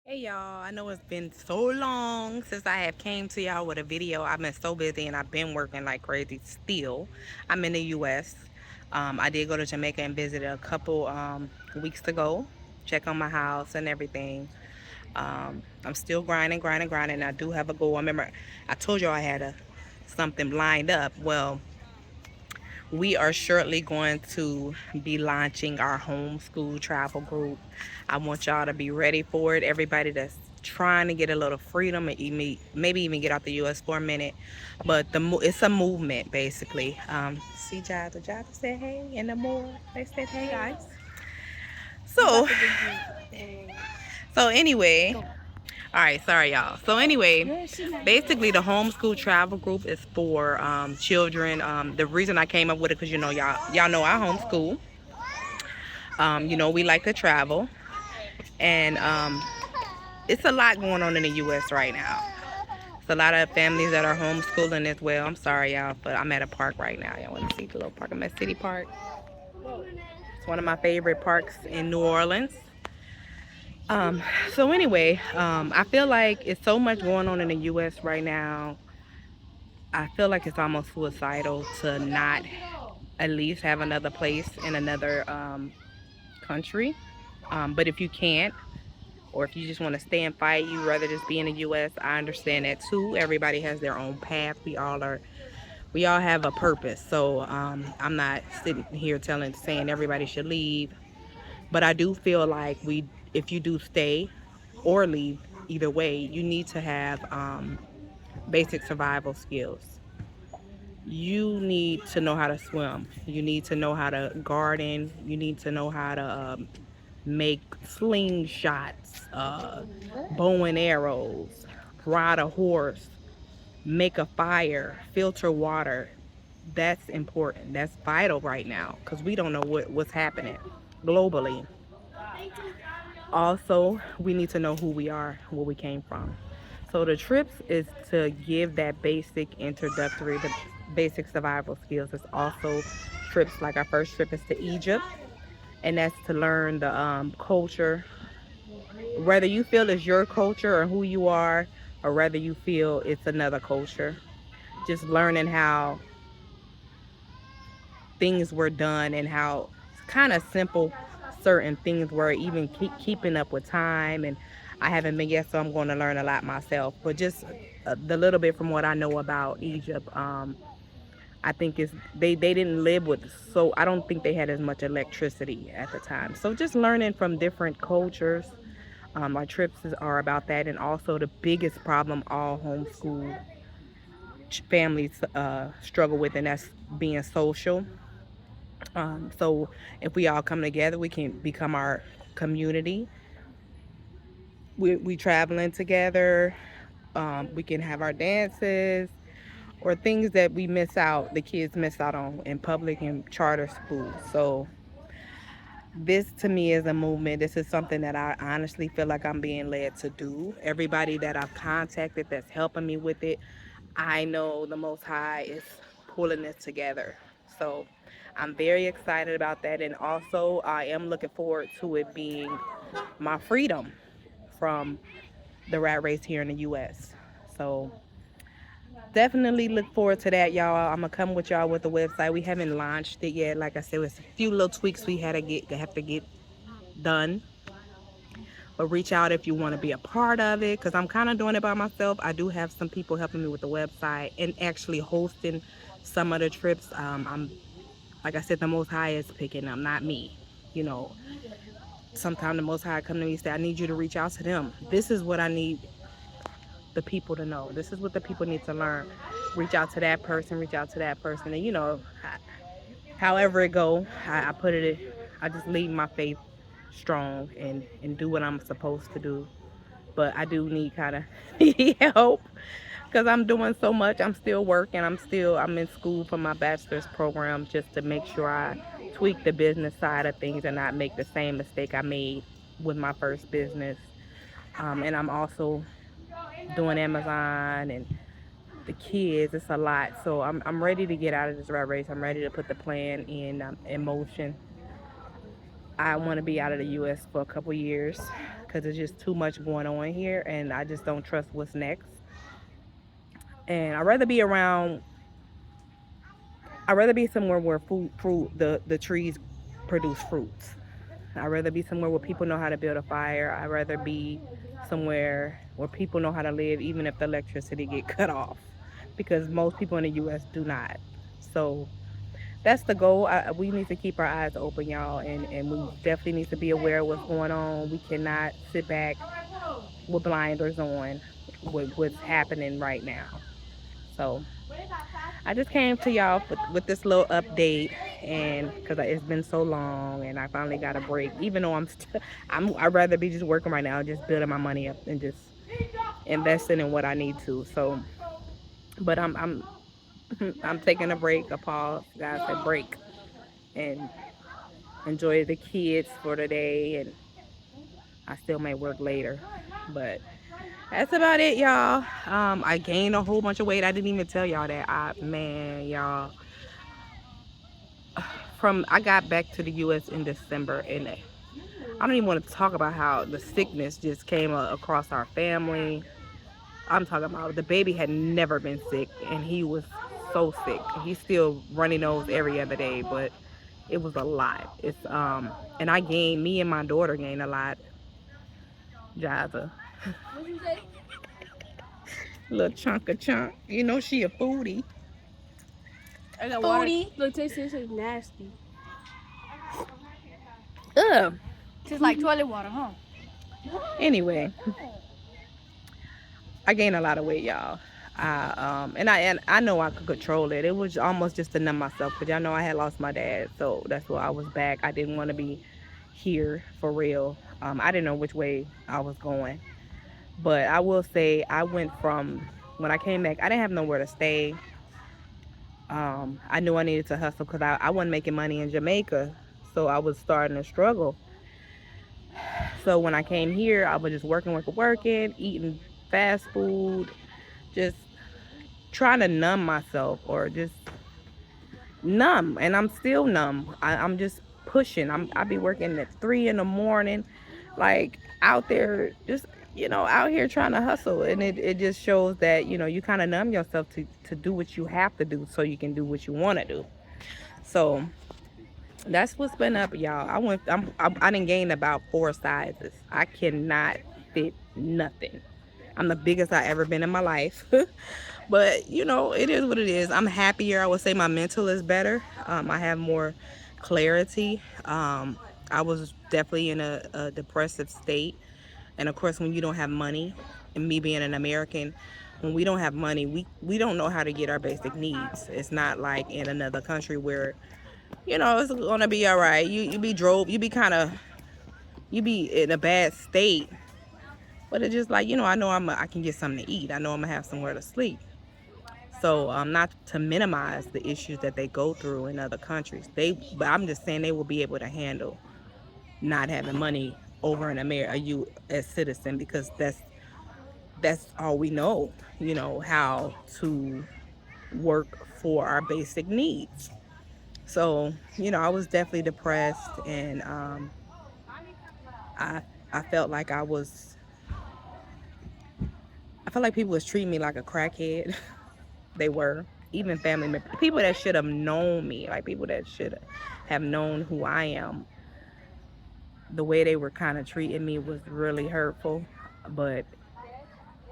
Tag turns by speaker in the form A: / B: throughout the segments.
A: Hey y'all, I know it's been so long since I have came to y'all with a video. I've been so busy and I've been working like crazy still. I'm in the US. I did go to Jamaica and visit a couple weeks ago, check on my house and everything. I'm still grinding. I do have a goal. I remember I told y'all I had something lined up. Well, we are shortly going to be launching our homeschool travel group. I want y'all to be ready for it. Everybody that's trying to get a little freedom and maybe even get out the U.S. for a minute. But it's a movement basically. See, Jada said hey, and the more they said hey guys. So, so anyway, all right, sorry y'all. So anyway, basically the homeschool travel group is for children. The reason I came up with it because y'all know I homeschool. We like to travel, and it's a lot going on in the U.S. right now. It's a lot of families that are homeschooling as well. I'm sorry y'all, but I'm at a park right now. Y'all want to see the little park? I'm at City Park. It's one of my favorite parks in New Orleans. So anyway, I feel like it's so much going on in the U.S. right now. I feel like it's almost suicidal to not at least have another place in another country. But if you can't, or if you just want to stay and fight, you rather just be in the U.S. I understand that too. Everybody has their own path. We all have a purpose. So I'm not sitting here saying everybody should leave, but I do feel like if you do stay or leave, either way, you need to have basic survival skills. You need to know how to swim. You need to know how to garden. You need to know how to make slingshots, bow and arrows, ride a horse, make a fire, filter water. That's important. That's vital right now because we don't know what's happening globally. Also, we need to know who we are, where we came from. So the trips is to give that the basic survival skills. It's also trips like our first trip is to Egypt, and that's to learn the culture, whether you feel it's your culture or who you are, or whether you feel it's another culture. Just learning how things were done and how kind of simple certain things were, even keeping up with time. And I haven't been yet, so I'm going to learn a lot myself. But just the little bit from what I know about Egypt, I think they didn't live with, so I don't think they had as much electricity at the time. So just learning from different cultures. Our trips are about that, and also the biggest problem all homeschool families struggle with, and that's being social. So if we all come together, we can become our community. We traveling together. We can have our dances or things that the kids miss out on in public and charter schools. So this to me is a movement. This is something that I honestly feel like I'm being led to do. Everybody that I've contacted that's helping me with it, I know the Most High is pulling this together. So I'm very excited about that. And also, I am looking forward to it being my freedom from the rat race here in the U.S. So definitely look forward to that, y'all. I'm gonna come with y'all with the website. We haven't launched it yet. Like I said, it's a few little tweaks we had to have to get done. But reach out if you want to be a part of it, because I'm kind of doing it by myself. I do have some people helping me with the website and actually hosting some of the trips. I'm Like I said, the Most High is picking them, not me. You know, sometimes the Most High come to me and say, I need you to reach out to them. This is what I need the people to know. This is what the people need to learn. Reach out to that person, reach out to that person. And, however it go, I put it, I just leave my faith strong and do what I'm supposed to do. But I do need kind of help because I'm doing so much. I'm still working. I'm in school for my bachelor's program just to make sure I tweak the business side of things and not make the same mistake I made with my first business. And I'm also doing Amazon and the kids. It's a lot. So I'm ready to get out of this rat race. I'm ready to put the plan in motion. I want to be out of the U.S. for a couple years. because it's just too much going on here, and I just don't trust what's next. And I'd rather be somewhere where the trees produce fruits. I'd rather be somewhere where people know how to build a fire. I'd rather be somewhere where people know how to live even if the electricity get cut off, because most people in the US do not. So that's the goal. We need to keep our eyes open, y'all, and we definitely need to be aware of what's going on. We cannot sit back with blinders on with what's happening right now. So I just came to y'all with this little update, and because it's been so long, and I finally got a break. Even though I'd rather be just working right now, just building my money up and just investing in what I need to. So, but I'm taking a break, a pause. Guys said break, and enjoy the kids for the day, and I still may work later, but that's about it, y'all. I gained a whole bunch of weight. I didn't even tell y'all that. Man, y'all, from I got back to the U.S. in December, and I don't even want to talk about how the sickness just came across our family. I'm talking about the baby had never been sick, and he was so sick. He's still runny nose every other day, but it was a lot. And me and my daughter gained a lot. Jaza, little chunk of chunk. You know she a foodie.
B: I got water. Look, this is nasty.
A: Ugh.
B: Tastes like toilet water, huh?
A: Anyway, I gained a lot of weight, y'all. And I know I could control it. It was almost just to numb myself, because y'all know I had lost my dad, so that's why I was back. I didn't want to be here for real. I didn't know which way I was going, but I will say I went from when I came back. I didn't have nowhere to stay. I knew I needed to hustle because I wasn't making money in Jamaica, so I was starting to struggle. So when I came here, I was just working, eating fast food, just trying to numb myself, or just numb. And I'm still numb. I'm just pushing. I be working at 3 in the morning, like out there, just out here trying to hustle. And it just shows that you kind of numb yourself to do what you have to do so you can do what you want to do. So that's what's been up, y'all. I didn't gain about 4 sizes. I cannot fit nothing. I'm the biggest I ever been in my life. But it is what it is. I'm happier. I would say my mental is better. I have more clarity. I was definitely in a depressive state. And of course, when you don't have money, and me being an American, when we don't have money, we don't know how to get our basic needs. It's not like in another country where it's gonna be all right. You be in a bad state, but it's just like I know I can get something to eat. I know I'm gonna have somewhere to sleep. So not to minimize the issues that they go through in other countries. But I'm just saying they will be able to handle not having money over in America, a U.S. citizen, because that's all we know. How to work for our basic needs. So I was definitely depressed, and I I felt like I felt like people was treating me like a crackhead. They were. Even family members, people that should have known me, like people that should have known who I am. The way they were kind of treating me was really hurtful. But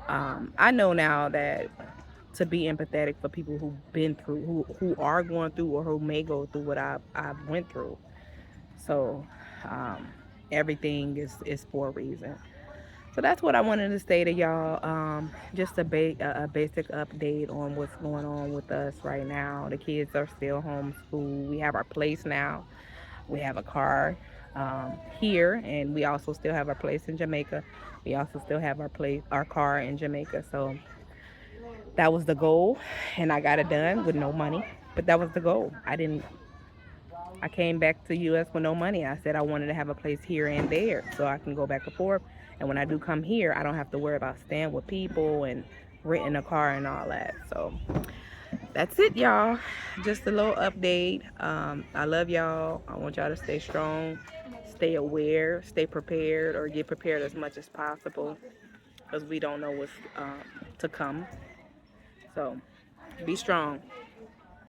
A: I know now that to be empathetic for people who've been through, who are going through, or who may go through what I've went through. So everything is for a reason. So that's what I wanted to say to y'all. Just a basic update on what's going on with us right now. The kids are still homeschooled. We have our place now. We have a car here, and we also still have our place in Jamaica. We also still have our car in Jamaica. So that was the goal, and I got it done with no money. But that was the goal. I came back to the U.S. with no money. I said I wanted to have a place here and there so I can go back and forth. And when I do come here, I don't have to worry about staying with people and renting a car and all that. So that's it, y'all. Just a little update. I love y'all. I want y'all to stay strong, stay aware, stay prepared, or get prepared as much as possible because we don't know what's to come. So be strong.